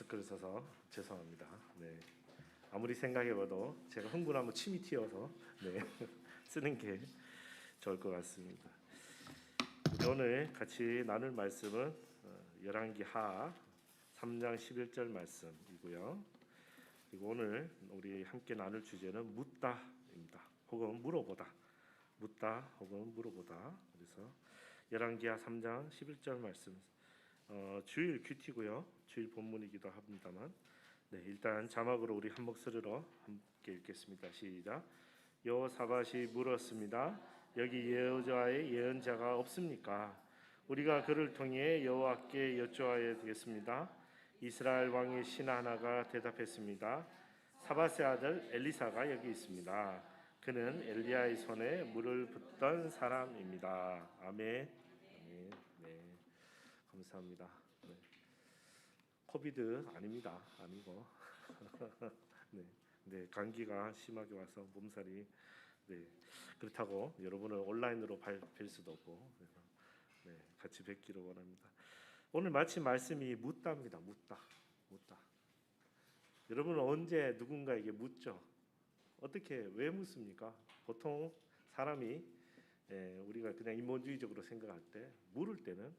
마스크를 써서 죄송합니다. 네. 아무리 생각해봐도 제가 흥분하면 침이 튀어서 네. 쓰는 게 좋을 것 같습니다. 오늘 같이 나눌 말씀은 열왕기하 3장 11절 말씀이고요. 그리고 오늘 우리 함께 나눌 주제는 묻다입니다. 혹은 물어보다. 묻다 혹은 물어보다. 그래서 열왕기하 3장 11절 말씀 주일 큐티고요. 주일 본문이기도 합니다만 일단 자막으로 우리 한 목소리로 함께 읽겠습니다. 시작. 여호사밧이 물었습니다. 여기 여호와의 예언자가 없습니까? 우리가 그를 통해 여호와께 여쭈어야 되겠습니다. 이스라엘 왕의 신 하나가 대답했습니다. 사밧의 아들 엘리사가 여기 있습니다. 그는 엘리야의 손에 물을 붓던 사람입니다. 아멘. 아멘. 네, 감사합니다. 네. 코비드 아닙니다. 아니고 네, 감기가 심하게 와서 몸살이 그렇다고 여러분을 온라인으로 뵐 수도 없고 그래서 같이 뵙기를 원합니다. 오늘 마침 말씀이 묻다입니다. 묻다. 여러분은 언제 누군가에게 묻죠? 어떻게 왜 묻습니까? 보통 사람이 우리가 그냥 인본주의적으로 생각할 때 물을 때는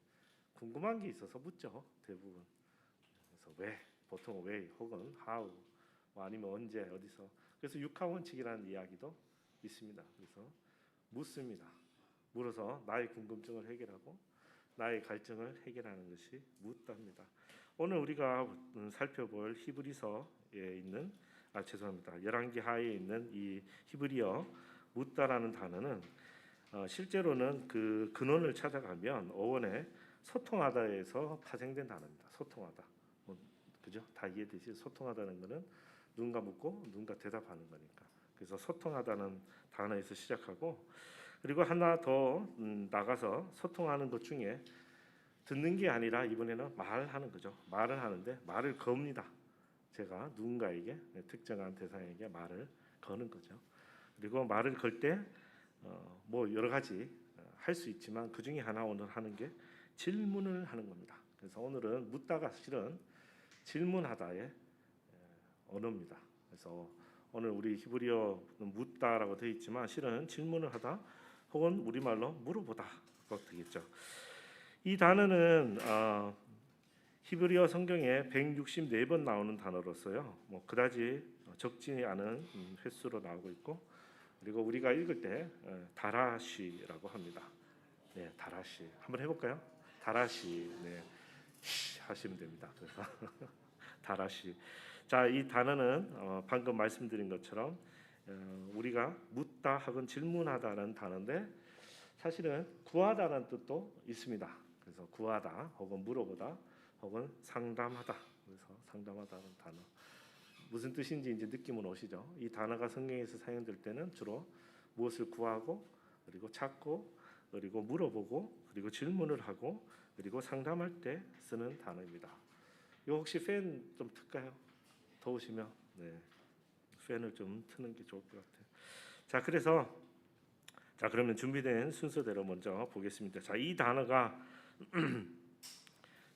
궁금한 게 있어서 묻죠. 대부분. 그래서 왜, 보통 왜 혹은 how 아니면 언제 어디서. 그래서 육하원칙이라는 이야기도 있습니다. 그래서 묻습니다. 물어서 나의 궁금증을 해결하고 나의 갈증을 해결하는 것이 묻답니다. 오늘 우리가 살펴볼 히브리서에 있는 열왕기하에 있는 이 히브리어 묻다라는 단어는 실제로는 그 근원을 찾아가면 어원에 소통하다에서 파생된 단어입니다. 소통하다. 그죠? 다 이해되시죠? 소통하다는 것은 누군가 묻고 누군가 대답하는 거니까. 그래서 소통하다는 단어에서 시작하고 그리고 하나 더 나가서 소통하는 것 중에 듣는 게 아니라 이번에는 말하는 거죠. 말을 하는데 말을 겁니다. 제가 누군가에게 특정한 대상에게 말을 거는 거죠. 그리고 말을 걸 때 뭐 여러 가지 할 수 있지만 그 중에 하나 오늘 하는 게 질문을 하는 겁니다. 그래서 오늘은 묻다가 실은 질문하다의 언어입니다. 그래서 오늘 우리 히브리어 묻다라고 되어 있지만 실은 질문을 하다 혹은 우리말로 물어보다가 되겠죠. 이 단어는 히브리어 성경에 164번 나오는 단어로서요. 뭐 그다지 적지 않은 횟수로 나오고 있고 그리고 우리가 읽을 때 다라시라고 합니다. 네, 다라시 한번 해볼까요? 다라시 하시면 됩니다. 그래서 다라시. 자, 이 단어는 방금 말씀드린 것처럼 우리가 묻다 혹은 질문하다는 단어인데 사실은 구하다라는 뜻도 있습니다. 그래서 구하다 혹은 물어보다 혹은 상담하다. 그래서 상담하다는 단어 무슨 뜻인지 이제 느낌은 오시죠? 이 단어가 성경에서 사용될 때는 주로 무엇을 구하고 그리고 찾고 그리고 물어보고 그리고 질문을 하고 그리고 상담할 때 쓰는 단어입니다. 이거 혹시 팬 좀 틀까요? 더우시면 팬을 좀 트는 게 좋을 것 같아요. 그러면 준비된 순서대로 먼저 보겠습니다. 자, 이 단어가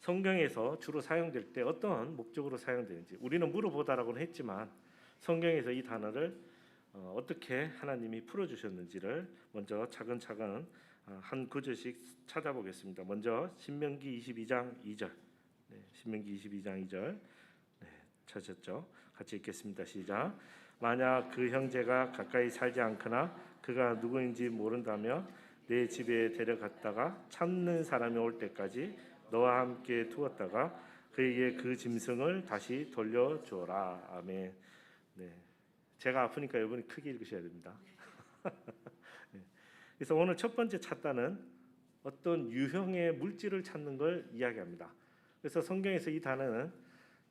성경에서 주로 사용될 때 어떤 목적으로 사용되는지 우리는 물어보다라고는 했지만 성경에서 이 단어를 어떻게 하나님이 풀어주셨는지를 먼저 차근차근 한 구절씩 찾아보겠습니다. 먼저 신명기 22장 2절 신명기 22장 2절 찾았죠? 같이 읽겠습니다. 시작. 만약 그 형제가 가까이 살지 않거나 그가 누구인지 모른다며 내 집에 데려갔다가 찾는 사람이 올 때까지 너와 함께 두었다가 그에게 그 짐승을 다시 돌려주어라. 아멘. 제가 아프니까 여러분이 크게 읽으셔야 됩니다. 그래서 오늘 첫 번째 찾다는 어떤 유형의 물질을 찾는 걸 이야기합니다. 그래서 성경에서 이 단어는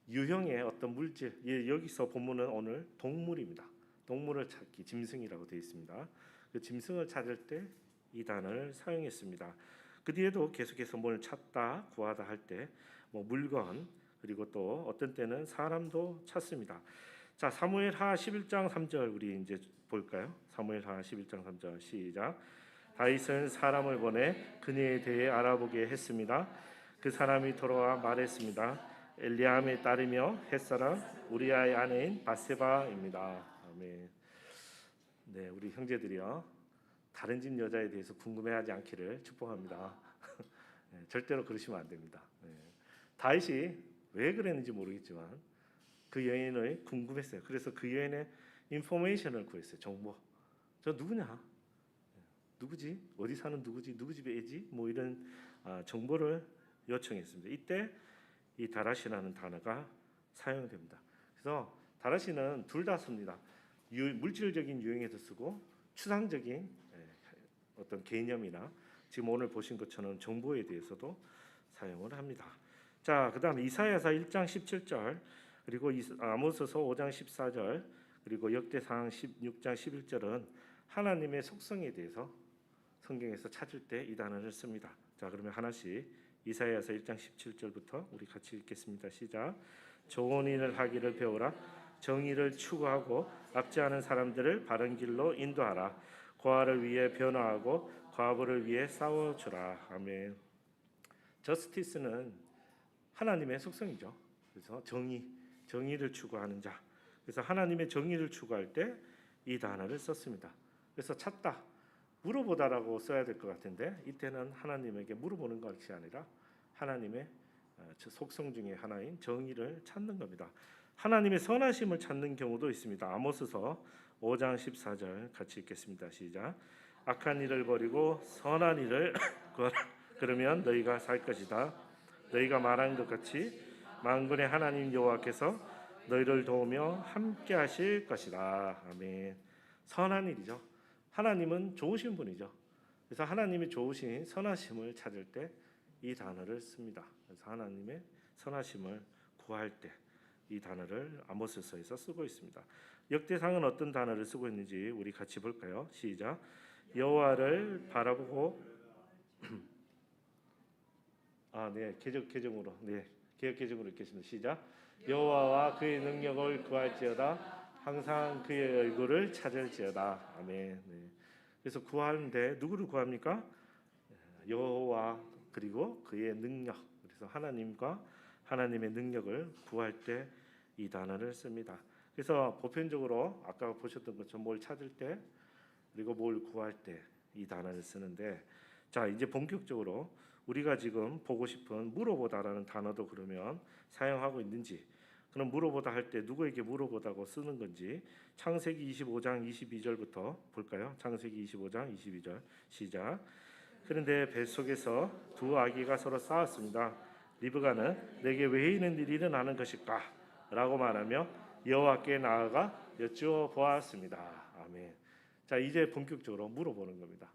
유형의 어떤 물질, 여기서 본문은 오늘 동물입니다. 동물을 찾기, 짐승이라고 되어 있습니다. 그 짐승을 찾을 때 이 단어를 사용했습니다. 그 뒤에도 계속해서 뭘 찾다, 구하다 할 때 뭐 물건 그리고 또 어떤 때는 사람도 찾습니다. 자, 사무엘하 11장 3절 우리 이제 볼까요? 사무엘하 11장 3절 시작. 다윗은 사람을 보내 그녀에 대해 알아보게 했습니다. 그 사람이 돌아와 말했습니다. 엘리암에 따르며 햇사람 우리아의 아내인 바세바입니다. 아멘. 네, 우리 형제들이요, 다른 집 여자에 대해서 궁금해하지 않기를 축복합니다. 네, 절대로 그러시면 안 됩니다. 네. 다윗이 왜 그랬는지 모르겠지만 그 여인을 궁금했어요. 그래서 그 여인의 인포메이션을 구했어요. 정보. 저 누구냐? 누구지? 어디 사는 누구지? 누구 집에 애지? 뭐 이런 정보를 요청했습니다. 이때 이 다라시라는 단어가 사용됩니다. 그래서 다라시는 둘 다 씁니다. 물질적인 유형에도 쓰고 추상적인 어떤 개념이나 지금 오늘 보신 것처럼 정보에 대해서도 사용을 합니다. 자, 그다음에 이사야서 1장 17절, 그리고 아모스서 5장 14절, 그리고 역대상 16장 11절은 하나님의 속성에 대해서 성경에서 찾을 때 이 단어를 씁니다. 자, 그러면 하나씩 이사야서 1장 17절부터 우리 같이 읽겠습니다. 시작. 좋은 일을 하기를 배우라. 정의를 추구하고 압제하는 사람들을 바른 길로 인도하라. 고아를 위해 변호하고 과부를 위해 싸워주라. 아멘. 저스티스는 하나님의 속성이죠. 그래서 정의를 추구하는 자. 그래서 하나님의 정의를 추구할 때 이 단어를 썼습니다. 그래서 찾다, 물어보다라고 써야 될 것 같은데 이때는 하나님에게 물어보는 것이 아니라 하나님의 속성 중에 하나인 정의를 찾는 겁니다. 하나님의 선하심을 찾는 경우도 있습니다. 아모스서 5장 14절 같이 읽겠습니다. 시작. 악한 일을 버리고 선한 일을 그러면 너희가 살 것이다. 너희가 말한 것 같이 만군의 하나님 여호와께서 너희를 도우며 함께 하실 것이다. 아멘. 선한 일이죠. 하나님은 좋으신 분이죠. 그래서 하나님이 좋으신 선하심을 찾을 때 이 단어를 씁니다. 그래서 하나님의 선하심을 구할 때 이 단어를 아모스서에서 쓰고 있습니다. 역대상은 어떤 단어를 쓰고 있는지 우리 같이 볼까요? 시작. 여호와를 바라보고 네, 개정으로, 네, 개역 개정으로 읽겠습니다. 시작. 여호와와 그의 능력을 구할지어다. 항상 그의 얼굴을 찾을지어다. 아멘. 네. 그래서 구하는데 누구를 구합니까? 여호와 그리고 그의 능력. 그래서 하나님과 하나님의 능력을 구할 때 이 단어를 씁니다. 그래서 보편적으로 아까 보셨던 것처럼 뭘 찾을 때 그리고 뭘 구할 때 이 단어를 쓰는데, 자, 이제 본격적으로 우리가 지금 보고 싶은 물어보다라는 단어도 그러면 사용하고 있는지, 그럼 물어보다 할 때 누구에게 물어보다고 쓰는 건지 창세기 25장 22절부터 볼까요? 창세기 25장 22절 시작. 그런데 뱃속에서 두 아기가 서로 싸웠습니다. 리브가는 내게 왜 이런 일이 일어나는 것일까? 라고 말하며 여호와께 나아가 여쭈어 보았습니다. 아멘. 자, 이제 본격적으로 물어보는 겁니다.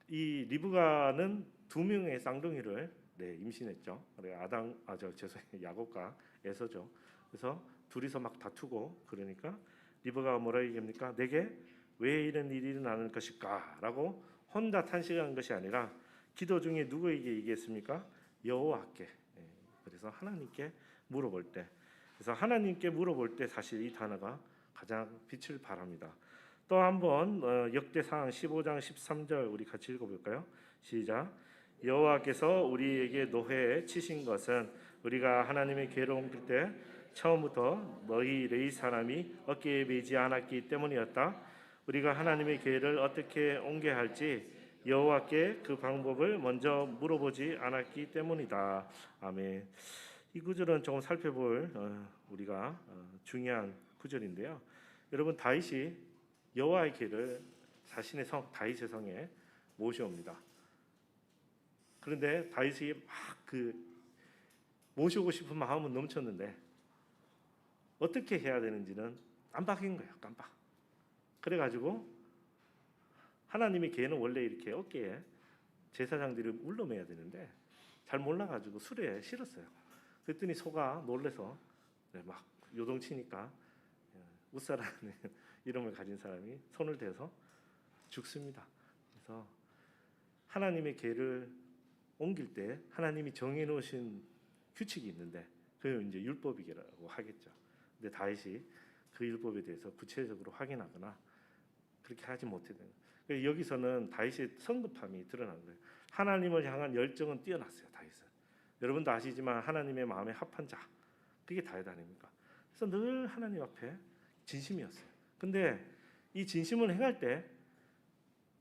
이 리브가는 두 명의 쌍둥이를 임신했죠. 야곱과 에서죠. 그래서 둘이서 막 다투고 그러니까 리브가가 뭐라 얘기합니까? 내게 왜 이런 일이 일어나는 것일까라고 혼자 탄식한 것이 아니라 기도 중에 누구에게 얘기했습니까? 여호와께. 그래서 하나님께 물어볼 때, 그래서 하나님께 물어볼 때 사실 이 단어가 가장 빛을 발합니다. 또 한번 역대상 15장 13절 우리 같이 읽어볼까요? 시작. 여호와께서 우리에게 노회에 치신 것은 우리가 하나님의 궤를 옮길 때 처음부터 너희 레위 사람이 어깨에 매지 않았기 때문이었다. 우리가 하나님의 궤를 어떻게 옮겨야 할지 여호와께 그 방법을 먼저 물어보지 않았기 때문이다. 아멘. 이 구절은 조금 살펴볼 우리가 중요한 구절인데요. 여러분, 다윗이 여호와의 궤를 자신의 성 다윗의 성에 모셔옵니다. 그런데 다윗이 막 모시고 싶은 마음은 넘쳤는데 어떻게 해야 되는지는 깜빡인 거예요. 깜빡. 그래가지고 하나님의 궤는 원래 이렇게 어깨에 제사장들이 물러매야 되는데 잘 몰라가지고 수레에 실었어요. 그랬더니 소가 놀래서 막 요동치니까 웃사라는 이름을 가진 사람이 손을 대서 죽습니다. 그래서 하나님의 궤를 옮길 때 하나님이 정해놓으신 규칙이 있는데 그게 이제 율법이라고 하겠죠. 근데 다윗이 그 율법에 대해서 구체적으로 확인하거나 그렇게 하지 못했던 거예요. 여기서는 다윗의 성급함이 드러난 거예요. 하나님을 향한 열정은 뛰어났어요. 다윗은. 여러분도 아시지만 하나님의 마음에 합한 자, 그게 다윗 아닙니까? 그래서 늘 하나님 앞에 진심이었어요. 근데 이 진심을 행할 때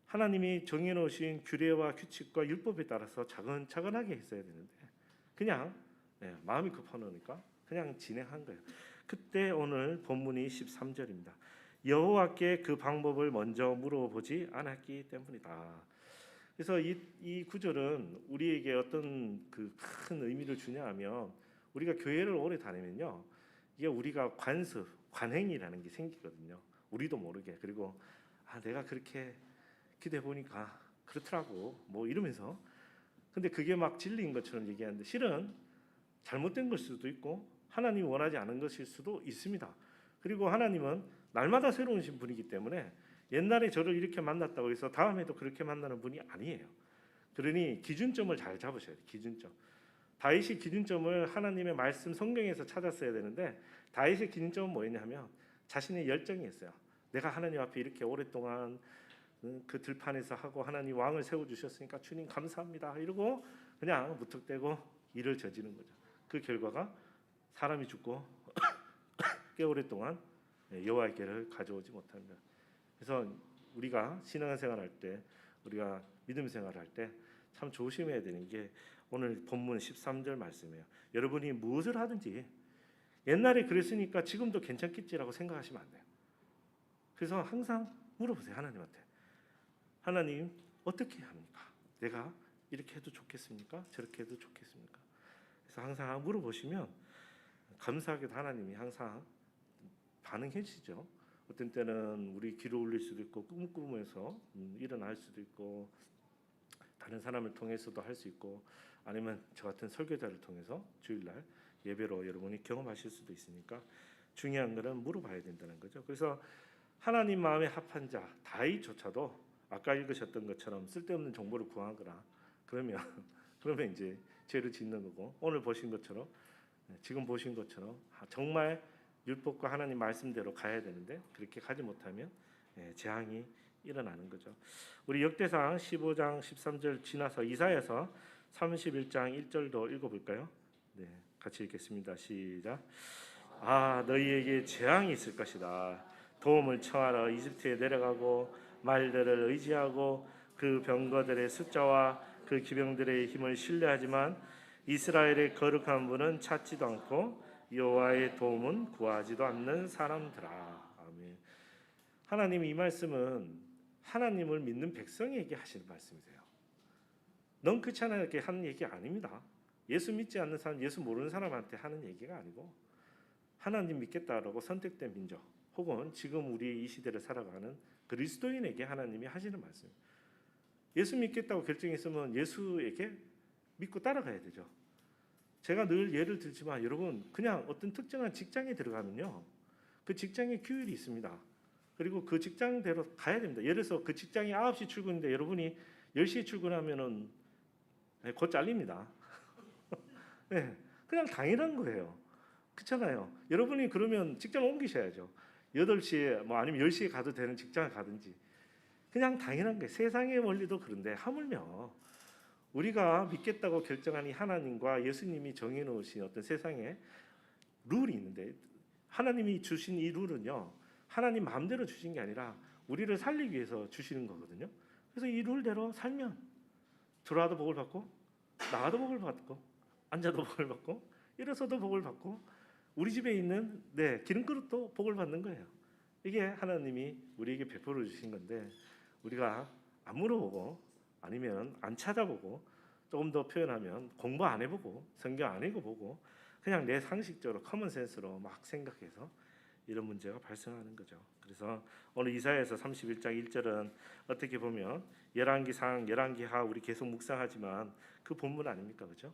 하나님이 정해놓으신 규례와 규칙과 율법에 따라서 차근차근하게 했어야 되는데 그냥 마음이 급하니까 그냥 진행한 거예요. 그때 오늘 본문이 13절입니다. 여호와께 그 방법을 먼저 물어보지 않았기 때문이다. 그래서 이 구절은 우리에게 어떤 그 큰 의미를 주냐 하면 우리가 교회를 오래 다니면요, 이게 우리가 관습, 관행이라는 게 생기거든요. 우리도 모르게. 그리고 내가 그렇게 기도해 보니까 그렇더라고 뭐 이러면서, 근데 그게 막 진리인 것처럼 얘기하는데 실은 잘못된 걸 수도 있고 하나님이 원하지 않은 것일 수도 있습니다. 그리고 하나님은 날마다 새로우신 분이기 때문에 옛날에 저를 이렇게 만났다고 해서 다음에도 그렇게 만나는 분이 아니에요. 그러니 기준점을 잘 잡으셔야 돼요. 기준점. 다윗이 기준점을 하나님의 말씀 성경에서 찾았어야 되는데 다윗의 기준점은 뭐였냐면 자신의 열정이었어요. 내가 하나님 앞에 이렇게 오랫동안 그 들판에서 하고 하나님 왕을 세워주셨으니까 주님 감사합니다 이러고 그냥 무턱대고 일을 저지른 거죠. 그 결과가 사람이 죽고 꽤 오랫동안 여호와께를 가져오지 못합니다. 그래서 우리가 신앙생활할 때, 우리가 믿음 생활할 때 참 조심해야 되는 게 오늘 본문 13절 말씀이에요. 여러분이 무엇을 하든지 옛날에 그랬으니까 지금도 괜찮겠지라고 생각하시면 안 돼요. 그래서 항상 물어보세요. 하나님한테. 하나님 어떻게 합니까? 내가 이렇게 해도 좋겠습니까? 저렇게 해도 좋겠습니까? 그래서 항상 물어보시면 감사하게도 하나님이 항상 반응해 주시죠. 어떤 때는 우리 기도 올릴 수도 있고 꿈꾸면서 일어날 수도 있고 다른 사람을 통해서도 할 수 있고 아니면 저 같은 설교자를 통해서 주일날 예배로 여러분이 경험하실 수도 있으니까 중요한 것은 물어봐야 된다는 거죠. 그래서 하나님 마음에 합한 자 다윗조차도 아까 읽으셨던 것처럼 쓸데없는 정보를 구하거나 그러면 이제 죄를 짓는 거고, 오늘 보신 것처럼 지금 보신 것처럼 정말 율법과 하나님 말씀대로 가야 되는데 그렇게 가지 못하면 재앙이 일어나는 거죠. 우리 역대상 15장 13절 지나서 이사야서 31장 1절도 읽어볼까요? 네, 같이 읽겠습니다. 시작. 너희에게 재앙이 있을 것이다. 도움을 청하러 이집트에 내려가고 말들을 의지하고 그 병거들의 숫자와 그 기병들의 힘을 신뢰하지만 이스라엘의 거룩한 분은 찾지도 않고 여호와의 도움은 구하지도 않는 사람들아. 아멘. 하나님이 이 말씀은 하나님을 믿는 백성에게 하시는 말씀이세요. 넌 그렇지 않아 이렇게 하는 얘기 아닙니다. 예수 믿지 않는 사람, 예수 모르는 사람한테 하는 얘기가 아니고 하나님 믿겠다라고 선택된 민족 혹은 지금 우리 이 시대를 살아가는 그리스도인에게 하나님이 하시는 말씀. 예수 믿겠다고 결정했으면 예수에게 믿고 따라가야 되죠. 제가 늘 예를 들지만 여러분 그냥 어떤 특정한 직장에 들어가면요, 그 직장에 규율이 있습니다. 그리고 그 직장대로 가야 됩니다. 예를 들어서 그 직장이 9시 출근인데 여러분이 10시에 출근하면은 곧 잘립니다. 네, 그냥 당연한 거예요. 그렇잖아요. 여러분이 그러면 직장 옮기셔야죠. 8시에 뭐 아니면 10시에 가도 되는 직장을 가든지. 그냥 당연한 거예요. 세상의 원리도 그런데 하물며 우리가 믿겠다고 결정한 이 하나님과 예수님이 정해놓으신 어떤 세상에 룰이 있는데 하나님이 주신 이 룰은요, 하나님 마음대로 주신 게 아니라 우리를 살리기 위해서 주시는 거거든요. 그래서 이 룰대로 살면 들어와도 복을 받고 나가도 복을 받고 앉아도 복을 받고 일어서도 복을 받고 우리 집에 있는 기름그릇도 복을 받는 거예요. 이게 하나님이 우리에게 베풀어 주신 건데 우리가 안 물어보고 아니면 안 찾아보고 조금 더 표현하면 공부 안 해보고 성경 안 읽어보고 그냥 내 상식적으로 커먼센스로 막 생각해서 이런 문제가 발생하는 거죠. 그래서 오늘 이사야서 31장 1절은 어떻게 보면 열왕기상, 열왕기하 우리 계속 묵상하지만 그 본문 아닙니까, 그렇죠?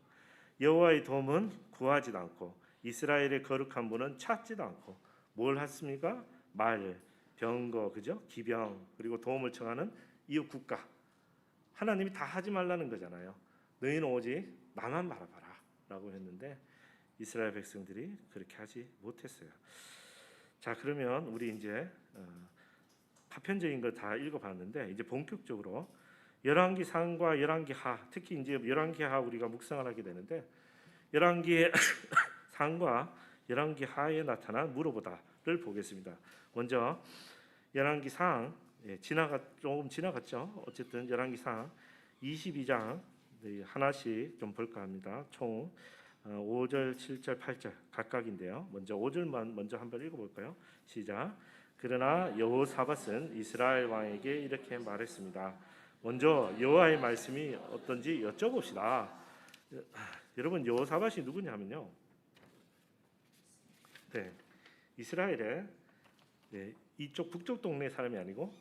여호와의 도움은 구하지도 않고 이스라엘의 거룩한 분은 찾지도 않고 뭘 했습니까? 말, 병거, 그죠? 기병 그리고 도움을 청하는 이웃 국가. 하나님이 다 하지 말라는 거잖아요. 너희는 오직 나만 바라봐라라고 했는데 이스라엘 백성들이 그렇게 하지 못했어요. 자, 그러면 우리 이제 파편적인 거 다 읽어봤는데 이제 본격적으로 열왕기상과 열왕기하, 특히 이제 열왕기하 우리가 묵상을 하게 되는데 열왕기 상과 열왕기 하에 나타난 물어보다를 보겠습니다. 먼저 열왕기 상 조금 지나갔죠. 어쨌든 열왕기 상 22장 하나씩 좀 볼까 합니다. 총 5절, 7절, 8절 각각인데요. 먼저 5절만 먼저 한번 읽어볼까요? 시작. 그러나 여호사밧은 이스라엘 왕에게 이렇게 말했습니다. 먼저 여호와의 말씀이 어떤지 여쭤봅시다. 여러분 여호사밧이 누구냐면요. 이스라엘의 이쪽 북쪽 동네 사람이 아니고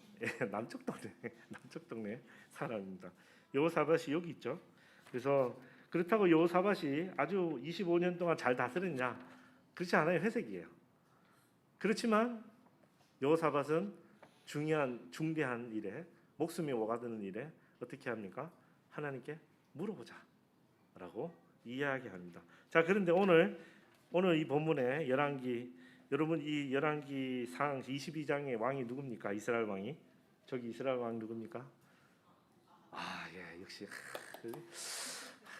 남쪽 동네 사람입니다. 여호사밧이 여기 있죠. 그래서 그렇다고 여호사밧이 아주 25년 동안 잘 다스렸냐? 그렇지 않아요. 회색이에요. 그렇지만 여호사밧은 중대한 일에 목숨이 오가드는 일에 어떻게 합니까? 하나님께 물어보자라고 이야기합니다. 자, 그런데 오늘 이 본문의 열왕기, 여러분 이 열왕기 상 22장의 왕이 누굽니까? 이스라엘 왕이. 저기 이스라엘 왕 누굽니까? 역시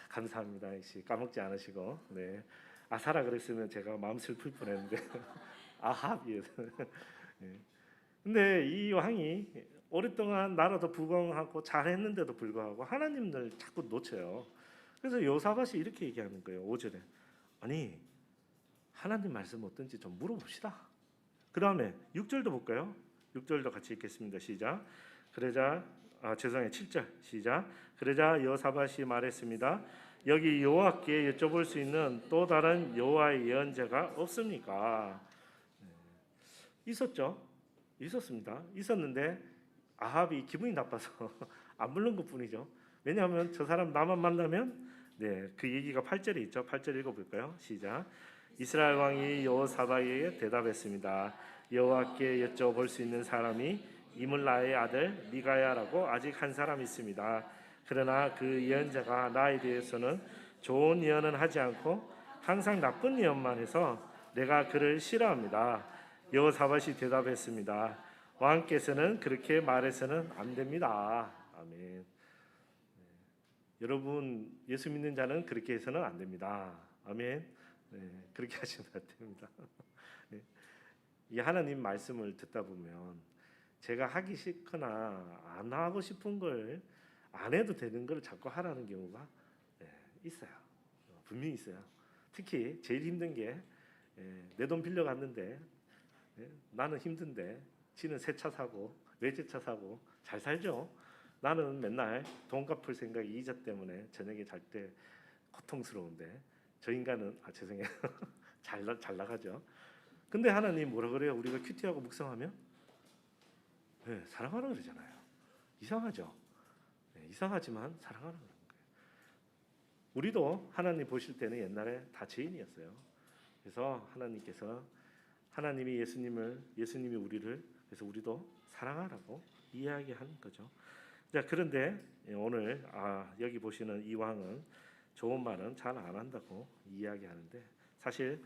감사합니다. 역시 까먹지 않으시고. 네. 아사라 그랬으면 제가 마음 슬플 뻔했는데 아합이에요. 네. 근데 이 왕이 오랫동안 나라도 부강하고 잘했는데도 불구하고 하나님을 자꾸 놓쳐요. 그래서 여호사밧이 이렇게 얘기하는 거예요. 5절에 아니 하나님 말씀 어떤지 좀 물어봅시다. 그 다음에 6절도 볼까요? 6절도 같이 읽겠습니다. 시작. 그러자 7절 시작. 그러자 여호사밧이 말했습니다. 여기 여호와께 여쭤볼 수 있는 또 다른 여호와의 예언자가 없습니까? 있었습니다. 있었는데 아합이 기분이 나빠서 안 부른 것뿐이죠. 왜냐하면 저 사람 나만 만나면 그 얘기가 8절에 있죠. 8절 읽어볼까요? 시작. 이스라엘 왕이 여호사밧에게 대답했습니다. 여호와께 여쭤볼 수 있는 사람이 이물라의 아들 미가야라고 아직 한 사람 있습니다. 그러나 그 예언자가 나에 대해서는 좋은 예언은 하지 않고 항상 나쁜 예언만 해서 내가 그를 싫어합니다. 여호사밧이 대답했습니다. 왕께서는 그렇게 말해서는 안 됩니다. 아멘. 여러분 예수 믿는 자는 그렇게 해서는 안 됩니다. 아멘. 그렇게 하시면 안 됩니다. 이 하나님 말씀을 듣다 보면 제가 하기 싫거나 안 하고 싶은 걸 안 해도 되는 걸 자꾸 하라는 경우가 있어요. 분명히 있어요. 특히 제일 힘든 게 내 돈 빌려갔는데 나는 힘든데 지는 새 차 사고 외제차 사고 잘 살죠. 나는 맨날 돈 갚을 생각이 이자 때문에 저녁에 잘 때 고통스러운데 저 인간은 죄송해요. 잘 나가죠. 근데 하나님 뭐라 그래요? 우리가 큐티하고 묵상하면 사랑하라 그러잖아요. 이상하죠. 이상하지만 사랑하라 그러는 거예요. 우리도 하나님 보실 때는 옛날에 다 죄인이었어요. 그래서 하나님이 예수님이 우리를 그래서 우리도 사랑하라고 이야기하는 거죠. 자, 그런데 오늘 여기 보시는 이 왕은 좋은 말은 잘 안 한다고 이야기하는데 사실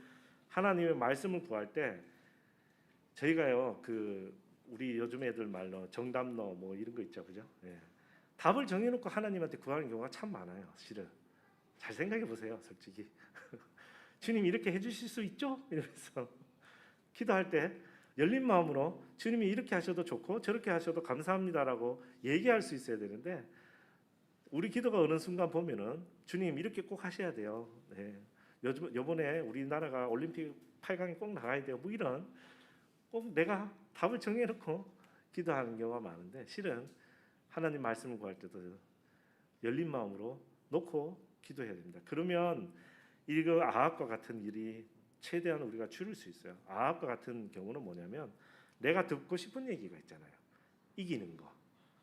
하나님의 말씀을 구할 때 저희가요 우리 요즘 애들 말로 정답러 뭐 이런 거 있죠, 그죠? 답을 정해놓고 하나님한테 구하는 경우가 참 많아요. 실은 잘 생각해 보세요, 솔직히. 주님 이렇게 해주실 수 있죠? 이러면서 기도할 때 열린 마음으로 주님이 이렇게 하셔도 좋고 저렇게 하셔도 감사합니다라고 얘기할 수 있어야 되는데 우리 기도가 어느 순간 보면은 주님 이렇게 꼭 하셔야 돼요. 요번에 우리나라가 올림픽 8강에 꼭 나가야 돼요. 뭐 이런 꼭 내가 답을 정해놓고 기도하는 경우가 많은데 실은 하나님 말씀을 구할 때도 열린 마음으로 놓고 기도해야 됩니다. 그러면 이거 아합과 같은 일이 최대한 우리가 줄일 수 있어요. 아합과 같은 경우는 뭐냐면 내가 듣고 싶은 얘기가 있잖아요. 이기는 거,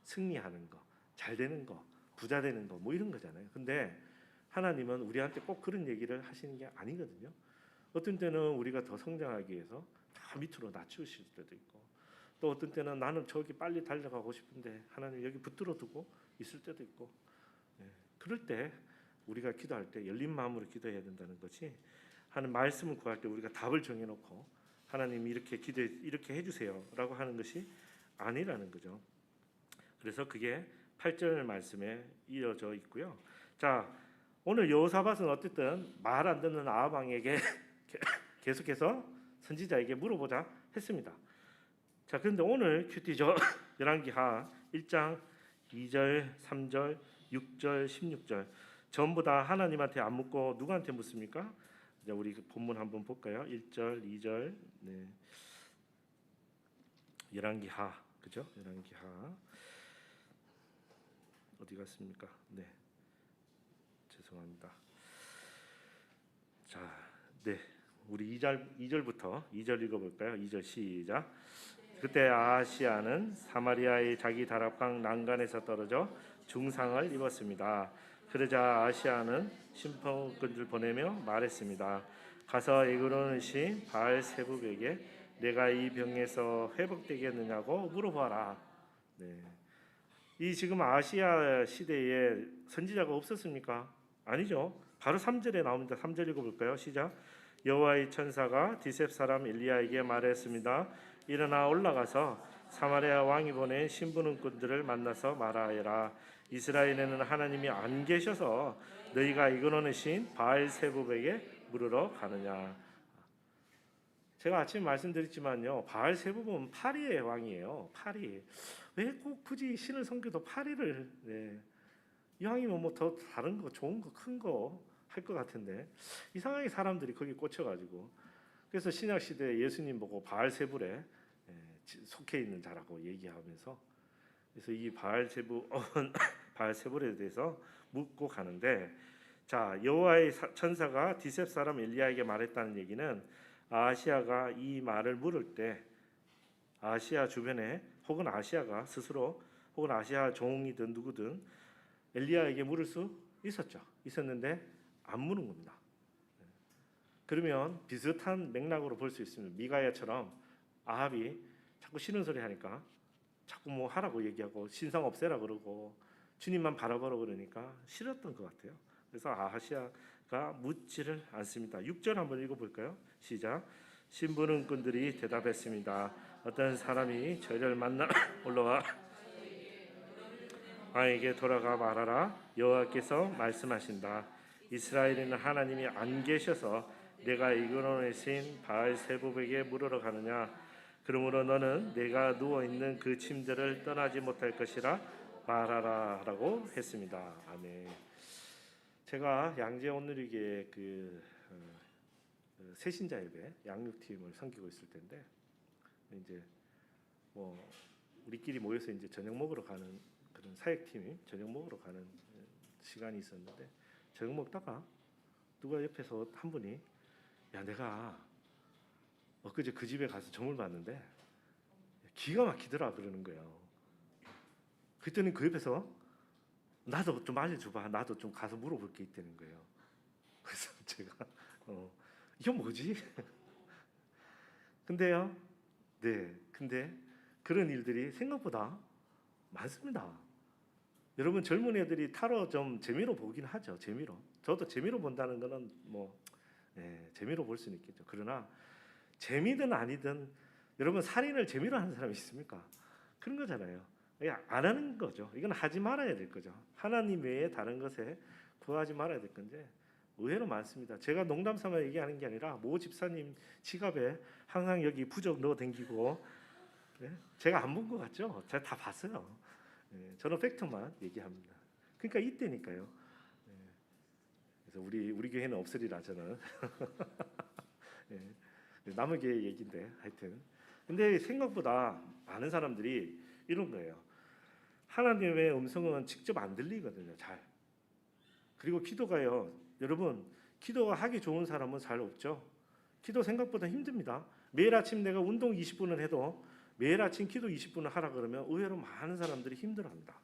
승리하는 거, 잘 되는 거, 부자 되는 거 뭐 이런 거잖아요. 근데 하나님은 우리한테 꼭 그런 얘기를 하시는 게 아니거든요. 어떤 때는 우리가 더 성장하기 위해서 다 밑으로 낮추실 때도 있고 또 어떤 때는 나는 저기 빨리 달려가고 싶은데 하나님 여기 붙들어 두고 있을 때도 있고 그럴 때 우리가 기도할 때 열린 마음으로 기도해야 된다는 것이 하는 말씀을 구할 때 우리가 답을 정해놓고 하나님 이렇게 이렇게 해주세요라고 하는 것이 아니라는 거죠. 그래서 그게 8절 말씀에 이어져 있고요. 자, 오늘 여호사밧은 어쨌든 말 안 듣는 아합 왕에게 계속해서 선지자에게 물어보자 했습니다. 자, 그런데 오늘 큐티죠. 열왕기하 1장 2절, 3절, 6절, 16절 전부 다 하나님한테 안 묻고 누구한테 묻습니까? 이제 우리 본문 한번 볼까요? 1절, 2절. 네. 열왕기하. 그죠? 열왕기하. 어디 갔습니까? 네. 죄송합니다. 자, 네. 우리 2절부터 2절 읽어볼까요? 2절 시작. 그때 아하시아는 사마리아의 자기 다락방 난간에서 떨어져 중상을 입었습니다. 그러자 아하시아는 신병꾼들 보내며 말했습니다. 가서 에그로는 신 바알세붑에게 내가 이 병에서 회복되겠느냐고 물어봐라. 네. 이 지금 아시아 시대에 선지자가 없었습니까? 아니죠. 바로 3절에 나옵니다. 3절 읽어볼까요? 시작. 여호와의 천사가 디셉 사람 엘리야에게 말했습니다. 일어나 올라가서 사마리아 왕이 보낸 신부님꾼들을 만나서 말하여라. 이스라엘에는 하나님이 안 계셔서 너희가 이거노는 신 바알세붑에게 물으러 가느냐. 제가 아침에 말씀드렸지만요, 바알세붑은 파리의 왕이에요. 파리. 왜 꼭 굳이 신을 섬겨도 파리를? 네. 이왕이면 뭐 더 다른 거, 좋은 거, 큰 거 할 것 같은데 이상하게 사람들이 거기 꽂혀가지고, 그래서 신약 시대 예수님 보고 바알세불에 속해 있는 자라고 얘기하면서, 그래서 이 바알세불에 대해서 묻고 가는데, 자, 여호와의 천사가 디셉 사람 엘리야에게 말했다는 얘기는 아시아가 이 말을 물을 때 아시아 주변에 혹은 아시아가 스스로 혹은 아시아 종이든 누구든 엘리야에게 물을 수 있었는데 안 무는 겁니다. 그러면 비슷한 맥락으로 볼 수 있습니다. 미가야처럼 아합이 자꾸 싫은 소리 하니까 자꾸 뭐 하라고 얘기하고 신상 없애라 그러고 주님만 바라보라 그러니까 싫었던 것 같아요. 그래서 아하시아가 묻지를 않습니다. 6절 한번 읽어볼까요? 시작. 신부님꾼들이 대답했습니다. 어떤 사람이 저희를 만나 올라와 왕에게 돌아가 말하라. 여호와께서 말씀하신다. 이스라엘에는 하나님이 안 계셔서 내가 이그노의 신 바알세붑에게 물으러 가느냐. 그러므로 너는 내가 누워 있는 그 침대를 떠나지 못할 것이라 말하라라고 했습니다. 아멘. 제가 양재 온누리교회 새신자 예배 양육팀을 섬기고 있을 텐데, 이제 뭐 우리끼리 모여서 이제 저녁 먹으러 가는 그런 사역팀이 저녁 먹으러 가는 시간이 있었는데, 저녁 먹다가 누가 옆에서 한 분이 야, 내가 엊그제 그 집에 가서 점을 봤는데 기가 막히더라 그러는 거예요. 그랬더니 그 옆에서 나도 좀 알려줘봐, 나도 좀 가서 물어볼 게 있다는 거예요. 그래서 제가 이게 뭐지? 근데요, 네, 근데 그런 일들이 생각보다 많습니다. 여러분, 젊은 애들이 타로 좀 재미로 보긴 하죠. 재미로. 저도 재미로 본다는 거는 뭐 재미로 볼 수는 있겠죠. 그러나 재미든 아니든 여러분, 살인을 재미로 하는 사람이 있습니까? 그런 거잖아요. 그냥 안 하는 거죠. 이건 하지 말아야 될 거죠. 하나님 외에 다른 것에 구하지 말아야 될 건데 의외로 많습니다. 제가 농담 삼아 얘기하는 게 아니라 모 집사님 지갑에 항상 여기 부적 넣어 댕기고, 제가 안 본 것 같죠? 제가 다 봤어요. 저는 팩트만 얘기합니다. 그러니까 이때니까요. 그래서 우리 교회는 없으리라 저는. 남의 교회 얘기인데 하여튼. 근데 생각보다 많은 사람들이 이런 거예요. 하나님의 음성은 직접 안 들리거든요. 잘. 그리고 기도가요. 여러분, 기도가 하기 좋은 사람은 잘 없죠. 기도 생각보다 힘듭니다. 매일 아침 내가 운동 20분을 해도 매일 아침 기도 20분을 하라 그러면 의외로 많은 사람들이 힘들어합니다.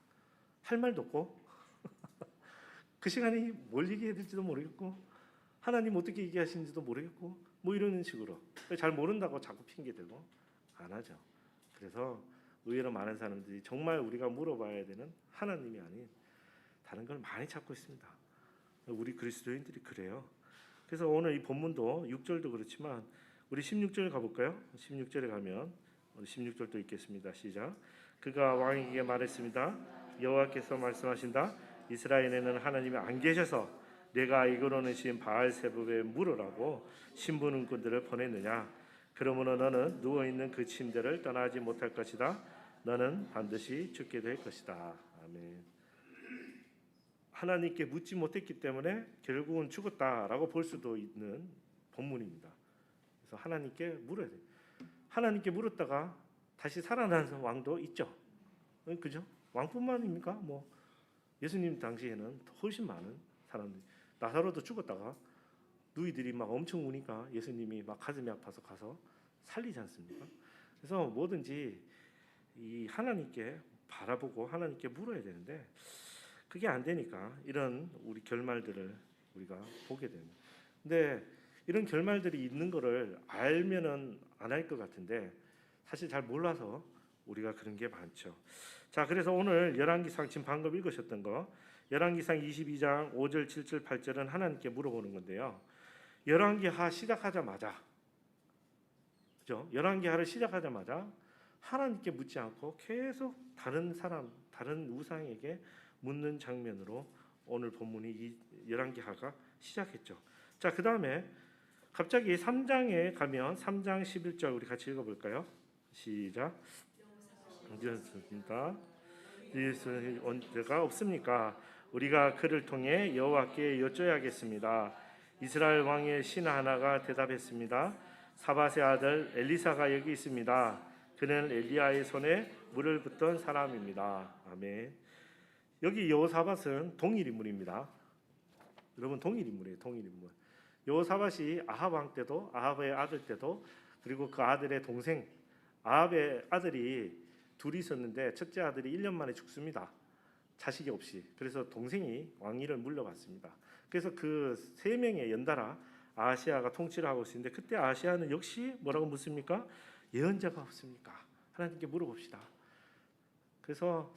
할 말도 없고 그 시간이 뭘 얘기해야 될지도 모르겠고 하나님 어떻게 얘기하시는지도 모르겠고 뭐 이런 식으로 잘 모른다고 자꾸 핑계대고 안 하죠. 그래서 의외로 많은 사람들이 정말 우리가 물어봐야 되는 하나님이 아닌 다른 걸 많이 찾고 있습니다. 우리 그리스도인들이 그래요. 그래서 오늘 이 본문도 6절도 그렇지만 우리 16절 가볼까요? 16절에 가면 우리 16절도 읽겠습니다. 시작. 그가 왕에게 말했습니다. 여호와께서 말씀하신다. 이스라엘에는 하나님이 안 계셔서 내가 이거로는 신 바알세불에 물으라고 신부님꾼들을 보냈느냐? 그러므로 너는 누워 있는 그 침대를 떠나지 못할 것이다. 너는 반드시 죽게 될 것이다. 아멘. 하나님께 묻지 못했기 때문에 결국은 죽었다라고 볼 수도 있는 본문입니다. 그래서 하나님께 물어야 돼요. 하나님께 물었다가 다시 살아난 왕도 있죠. 그죠? 왕뿐만입니까? 뭐 예수님 당시에는 훨씬 많은 사람들이, 나사로도 죽었다가 누이들이 막 엄청 우니까 예수님이 막 가슴이 아파서 가서 살리지 않습니까? 그래서 뭐든지 이 하나님께 바라보고 하나님께 물어야 되는데 그게 안 되니까 이런 우리 결말들을 우리가 보게 됩니다. 근데 이런 결말들이 있는 거를 알면은 안 할 것 같은데 사실 잘 몰라서 우리가 그런 게 많죠. 자, 그래서 오늘 열왕기상 지금 방금 읽으셨던 거 열왕기상 22장 5절, 7절, 8절은 하나님께 물어보는 건데요. 열왕기하 시작하자마자, 그죠? 열왕기하를 시작하자마자 하나님께 묻지 않고 계속 다른 사람, 다른 우상에게 묻는 장면으로 오늘 본문이 이 열왕기하가 시작했죠. 자, 그 다음에 갑자기 3장에 가면 3장 11절 우리 같이 읽어볼까요? 시작. 이었습니다. 예수는 언제가 없습니까? 우리가 그를 통해 여호와께 여쭤야겠습니다. 이스라엘 왕의 신 하나가 대답했습니다. 사밧의 아들 엘리사가 여기 있습니다. 그는 엘리야의 손에 물을 붓던 사람입니다. 아멘. 여기 여호사밧은 동일 인물입니다. 여러분 동일 인물이에요. 동일 인물. 여호사밧이 아합 왕 때도 아합의 아들 때도 그리고 그 아들의 동생 아합의 아들이 둘이 있었는데 첫째 아들이 1년 만에 죽습니다. 자식이 없이. 그래서 동생이 왕위를 물려받습니다. 그래서 그 세 명의 연달아 아하시아가 통치를 하고 있는데 그때 아하시아는 역시 뭐라고 묻습니까? 예언자가 없습니까? 하나님께 물어봅시다. 그래서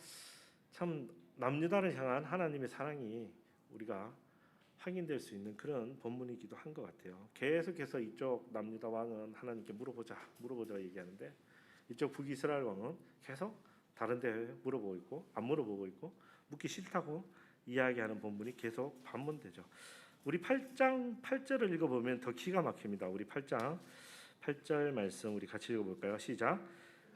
참 남유다를 향한 하나님의 사랑이 우리가 확인될 수 있는 그런 본문이기도 한 것 같아요. 계속해서 이쪽 남유다 왕은 하나님께 물어보자 얘기하는데 이쪽 북이스라엘 왕은 계속 다른 데 물어보고 있고 안 물어보고 있고 묻기 싫다고 이야기하는 본문이 계속 반복되죠. 우리 8장 8절을 읽어보면 더 기가 막힙니다. 우리 8장 8절 말씀 우리 같이 읽어볼까요? 시작.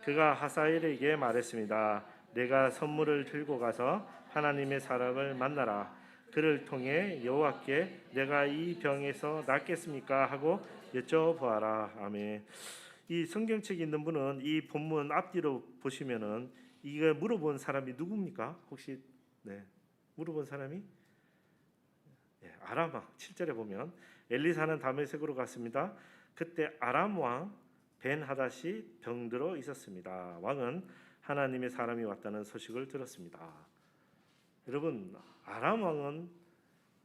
그가 하사엘에게 말했습니다. 내가 선물을 들고 가서 하나님의 사람을 만나라. 그를 통해 여호와께 내가 이 병에서 낫겠습니까? 하고 여쭤보아라. 아멘. 이 성경책에 있는 분은 이 본문 앞뒤로 보시면은 이걸 물어본 사람이 누굽니까? 혹시 물어본 사람이 아람 왕 7절에 보면 엘리사는 다메섹으로 갔습니다. 그때 아람 왕 벤하닷이 병들어 있었습니다. 왕은 하나님의 사람이 왔다는 소식을 들었습니다. 여러분 아람 왕은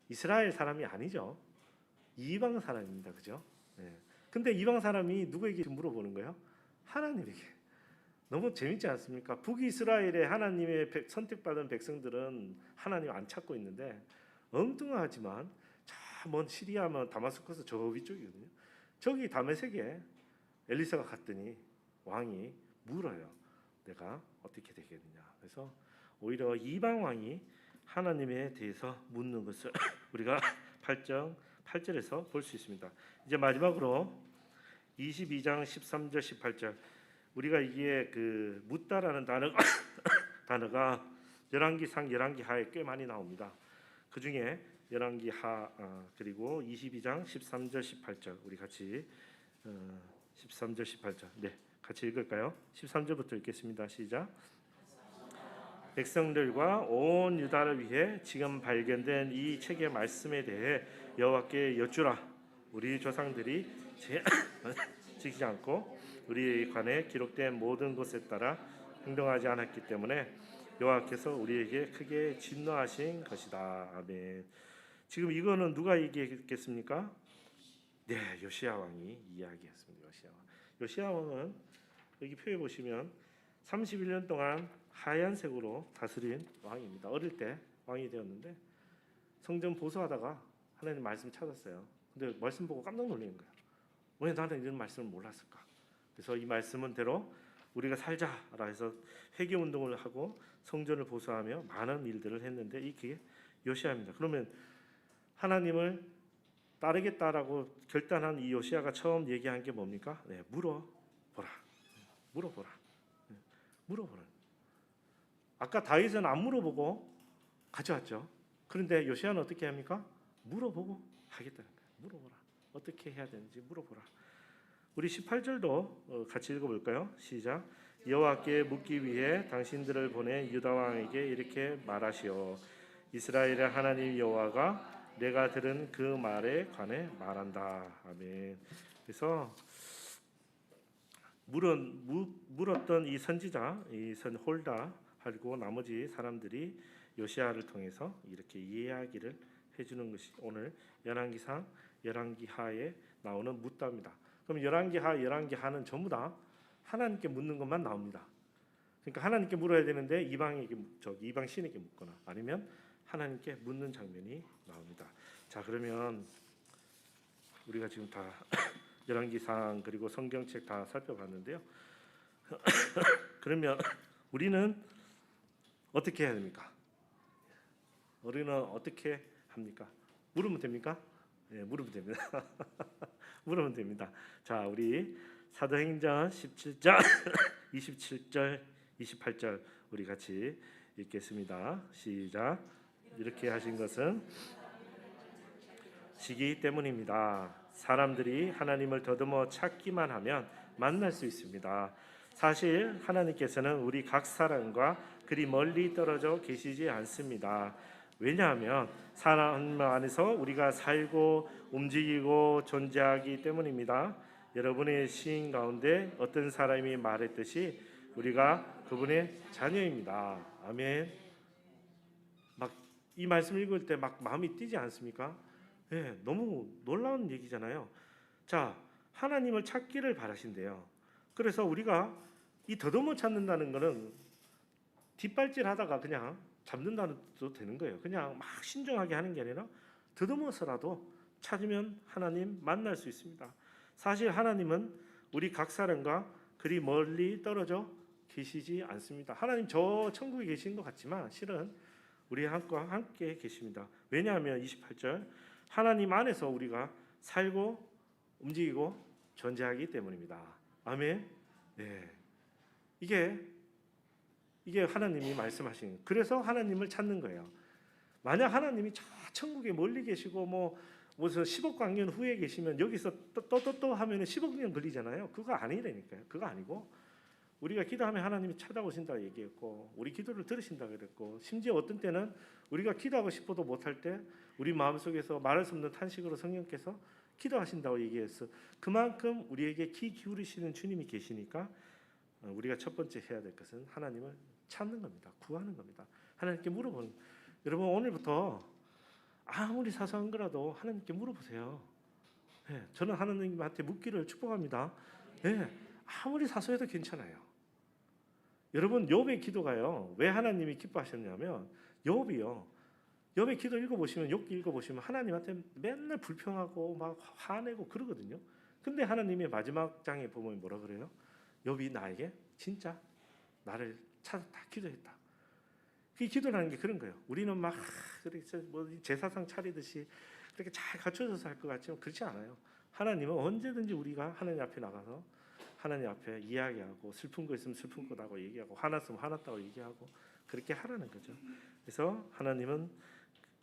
이스라엘 사람이 아니죠. 이방 사람입니다. 그죠? 근데 이방 사람이 누구에게 물어보는 거예요? 하나님에게. 너무 재밌지 않습니까? 북이스라엘의 하나님의 선택받은 백성들은 하나님 안 찾고 있는데 엉뚱하지만 저 먼 시리아면 다마스커스 저 위쪽이거든요. 저기 다메섹에 엘리사가 갔더니 왕이 물어요. 내가 어떻게 되겠느냐. 그래서 오히려 이방 왕이 하나님에 대해서 묻는 것을 우리가 8절에서 볼 수 있습니다. 이제 마지막으로 22장 13절 18절 우리가 이게 그 묻다라는 단어가 열왕기상 열왕기하에 꽤 많이 나옵니다. 그 중에 열왕기하 그리고 22장 13절 18절 우리 같이 13절 18절 같이 읽을까요? 13절부터 읽겠습니다. 시작. 백성들과 온 유다를 위해 지금 발견된 이 책의 말씀에 대해 여호와께 여쭈라. 우리 조상들이 지키지 않고 우리 관에 기록된 모든 것에 따라 행동하지 않았기 때문에 여호와께서 우리에게 크게 진노하신 것이다. 아멘. 지금 이거는 누가 얘기했겠습니까? 요시야 왕이 이야기했습니다. 요시야 왕은 여기 표에 보시면 31년 동안 하얀색으로 다스린 왕입니다. 어릴 때 왕이 되었는데 성전 보수하다가 하나님 말씀 찾았어요. 근데 말씀 보고 깜짝 놀라는 거예요. 왜 나는 이런 말씀을 몰랐을까? 그래서 이 말씀은 대로 우리가 살자라 해서 회개 운동을 하고 성전을 보수하며 많은 일들을 했는데 이게 요시야입니다. 그러면 하나님을 따르겠다라고 결단한 이 요시야가 처음 얘기한 게 뭡니까? 네, 물어보라. 물어보라. 물어보라. 아까 다윗은 안 물어보고 가져왔죠. 그런데 요시야는 어떻게 합니까? 물어보고 하겠다는 거예요. 물어보라. 어떻게 해야 되는지 물어보라. 우리 18절도 같이 읽어볼까요? 시작. 여호와께 묻기 위해 당신들을 보내 유다 왕에게 이렇게 말하시오. 이스라엘의 하나님 여호와가 내가 들은 그 말에 관해 말한다. 아멘. 그래서 물었던 이 선지자, 이 홀다 하고 나머지 사람들이 요시야를 통해서 이렇게 이야기를 해주는 것이 오늘 열왕기상 열왕기하에 나오는 묻다입니다. 그럼 열왕기하 열왕기하는 전부 다 하나님께 묻는 것만 나옵니다. 그러니까 하나님께 물어야 되는데 이방 신에게 묻거나 아니면 하나님께 묻는 장면이 나옵니다. 자, 그러면 우리가 지금 다 열왕기상 그리고 성경책 다 살펴봤는데요. 그러면 우리는 어떻게 해야 됩니까? 우리는 어떻게 합니까? 물으면 됩니까? 네, 물으면 됩니다. 물으면 됩니다. 자, 우리 사도행전 17장 27절 28절 우리 같이 읽겠습니다. 시작. 이렇게 하신 것은 시기 때문입니다. 사람들이 하나님을 더듬어 찾기만 하면 만날 수 있습니다. 사실 하나님께서는 우리 각 사람과 그리 멀리 떨어져 계시지 않습니다. 왜냐하면 하나님 안에서 우리가 살고 움직이고 존재하기 때문입니다. 여러분의 시인 가운데 어떤 사람이 말했듯이 우리가 그분의 자녀입니다. 아멘. 막 이 말씀 읽을 때 막 마음이 뛰지 않습니까? 네, 너무 놀라운 얘기잖아요. 자, 하나님을 찾기를 바라신대요. 그래서 우리가 이 더듬어 찾는다는 거는 뒷발질하다가 그냥 잡는다도 되는 거예요. 그냥 막 신중하게 하는 게 아니라 더듬어서라도 찾으면 하나님 만날 수 있습니다. 사실 하나님은 우리 각 사람과 그리 멀리 떨어져 계시지 않습니다. 하나님 저 천국에 계신 것 같지만 실은 우리와 함께 계십니다. 왜냐하면 28절 하나님 안에서 우리가 살고 움직이고 존재하기 때문입니다. 아멘. 네, 이게 하나님이 말씀하시는. 그래서 하나님을 찾는 거예요. 만약 하나님이 저 천국에 멀리 계시고 무슨 10억 광년 후에 계시면 여기서 또 하면 10억 년 걸리잖아요. 그거 아니라니까요. 그거 아니고 우리가 기도하면 하나님이 찾아오신다고 얘기했고 우리 기도를 들으신다고 그랬고 심지어 어떤 때는 우리가 기도하고 싶어도 못할 때 우리 마음속에서 말할 수 없는 탄식으로 성령께서 기도하신다고 얘기했어. 그만큼 우리에게 귀 기울이시는 주님이 계시니까 우리가 첫 번째 해야 될 것은 하나님을 찾는 겁니다. 구하는 겁니다. 하나님께 물어보는. 여러분 오늘부터 아무리 사소한 거라도 하나님께 물어보세요. 네, 저는 하나님한테 묻기를 축복합니다. 네, 아무리 사소해도 괜찮아요. 여러분 욥의 기도가요. 왜 하나님이 기뻐하셨냐면 욥의 기도 읽어보시면 욥기 읽어보시면 하나님한테 맨날 불평하고 막 화내고 그러거든요. 근데 하나님의 마지막 장에 보면 뭐라 그래요? 욥이 나에게 진짜 나를 찾았다 기도했다. 그 기도라는 게 그런 거예요. 우리는 막 제사상 차리듯이 그렇게 잘 갖춰져서 할 것 같지만 그렇지 않아요. 하나님은 언제든지 우리가 하나님 앞에 나가서 하나님 앞에 이야기하고 슬픈 거 있으면 슬픈 거다고 얘기하고 화났으면 화났다고 얘기하고 그렇게 하라는 거죠. 그래서 하나님은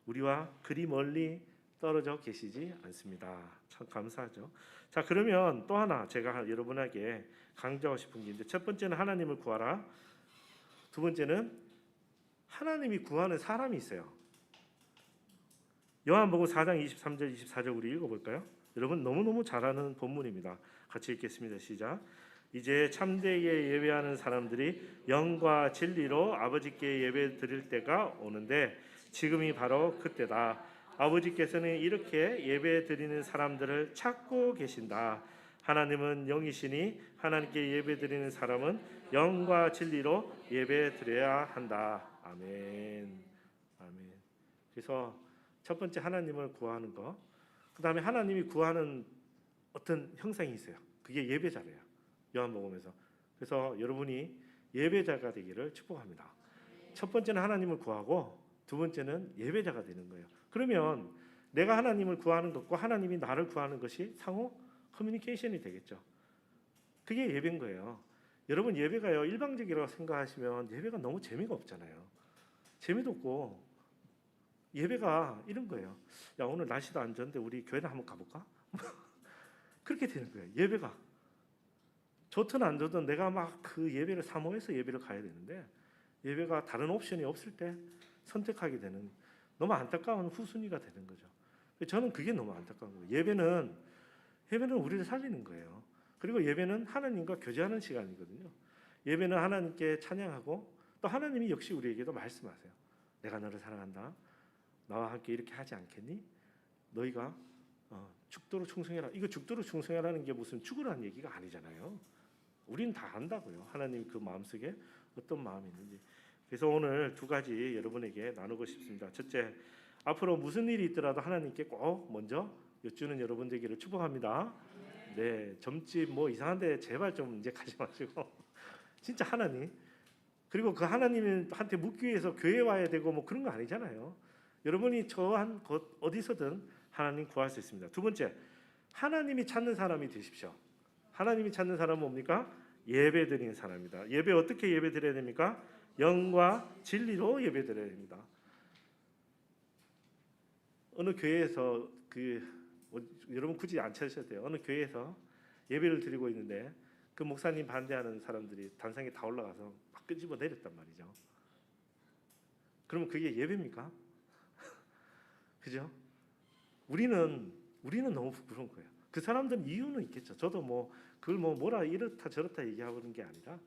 우리와 그리 멀리 떨어져 계시지 않습니다. 참 감사하죠. 자, 그러면 또 하나 제가 여러분에게 강조하고 싶은 게 있는데 첫 번째는 하나님을 구하라. 두 번째는 하나님이 구하는 사람이 있어요. 요한복음 4장 23절 24절 우리 읽어볼까요? 여러분 너무너무 잘 아는 본문입니다. 같이 읽겠습니다. 시작. 이제 참되게 예배하는 사람들이 영과 진리로 아버지께 예배 드릴 때가 오는데 지금이 바로 그때다. 아버지께서는 이렇게 예배 드리는 사람들을 찾고 계신다. 하나님은 영이시니 하나님께 예배 드리는 사람은 영과 진리로 예배 드려야 한다. 아멘. 아멘. 그래서 첫 번째 하나님을 구하는 거. 그다음에 하나님이 구하는 어떤 형상이 있어요. 그게 예배자래요. 요한복음에서. 그래서 여러분이 예배자가 되기를 축복합니다. 첫 번째는 하나님을 구하고 두 번째는 예배자가 되는 거예요. 그러면 내가 하나님을 구하는 것과 하나님이 나를 구하는 것이 상호 커뮤니케이션이 되겠죠. 그게 예배인 거예요. 여러분 예배가요 일방적이라고 생각하시면 예배가 너무 재미가 없잖아요. 재미도 없고 예배가 이런 거예요. 야 오늘 날씨도 안 좋은데 우리 교회나 한번 가볼까? 그렇게 되는 거예요. 예배가 좋든 안 좋든 내가 막 그 예배를 사모해서 예배를 가야 되는데 예배가 다른 옵션이 없을 때 선택하게 되는 너무 안타까운 후순위가 되는 거죠. 저는 그게 너무 안타까운 거예요. 예배는 우리를 살리는 거예요. 그리고 예배는 하나님과 교제하는 시간이거든요. 예배는 하나님께 찬양하고 또 하나님이 역시 우리에게도 말씀하세요. 내가 너를 사랑한다. 나와 함께 이렇게 하지 않겠니? 너희가 죽도록 충성해라. 이거 죽도록 충성해라는 게 무슨 죽으라는 얘기가 아니잖아요. 우리는 다 안다고요. 하나님 그 마음속에 어떤 마음이 있는지. 그래서 오늘 두 가지 여러분에게 나누고 싶습니다. 첫째, 앞으로 무슨 일이 있더라도 하나님께 꼭 먼저 여쭈는 여러분 되기를 축복합니다. 네, 점집 뭐 이상한데 제발 좀 이제 가지 마시고 진짜 하나님 그리고 그 하나님한테 묻기 위해서 교회 와야 되고 뭐 그런 거 아니잖아요. 여러분이 저한 곳 어디서든 하나님 구할 수 있습니다. 두 번째, 하나님이 찾는 사람이 되십시오. 하나님이 찾는 사람은 뭡니까? 예배 드리는 사람입니다. 예배 어떻게 예배 드려야 됩니까? 영과 진리로 예배 드려야 됩니다. 어느 교회에서 여러분 굳이 안 찾으셔도 돼요. 어느 교회에서 예배를 드리고 있는데 그 목사님 반대하는 사람들이 단상에 다 올라가서 막 끄집어 내렸단 말이죠. 그러면 그게 예배입니까? 그죠? 우리는 너무 부끄러운 거예요. 그 사람들은 이유는 있겠죠. 저도 뭐 그걸 뭐라 이렇다 저렇다 얘기하고 그런 게 아니라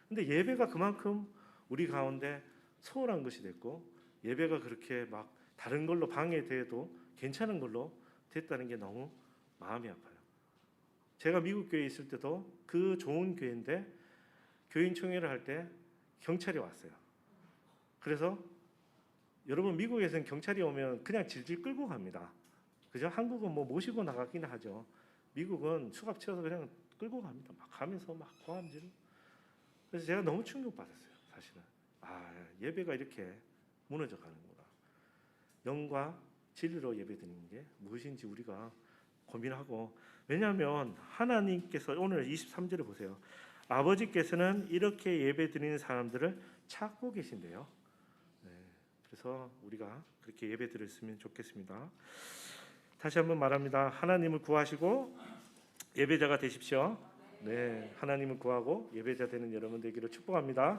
근데 예배가 그만큼 우리 가운데 소홀한 것이 됐고 예배가 그렇게 막 다른 걸로 방해돼도 괜찮은 걸로 됐다는 게 너무 마음이 아파요. 제가 미국 교회에 있을 때도 그 좋은 교회인데 교인총회를 할 때 경찰이 왔어요. 그래서 여러분 미국에서는 경찰이 오면 그냥 질질 끌고 갑니다. 그죠? 한국은 뭐 모시고 나가긴 하죠. 미국은 수갑 채워서 그냥 끌고 갑니다. 막 가면서 막 고함지르. 그래서 제가 너무 충격받았어요. 사실은 예배가 이렇게 무너져 가는구나. 영과 진리로 예배드리는 게 무엇인지 우리가 고민하고 왜냐하면 하나님께서 오늘 23절에 보세요. 아버지께서는 이렇게 예배드리는 사람들을 찾고 계신데요. 네, 그래서 우리가 그렇게 예배드렸으면 좋겠습니다. 다시 한번 말합니다. 하나님을 구하시고 예배자가 되십시오. 네, 하나님을 구하고 예배자 되는 여러분 되기를 축복합니다.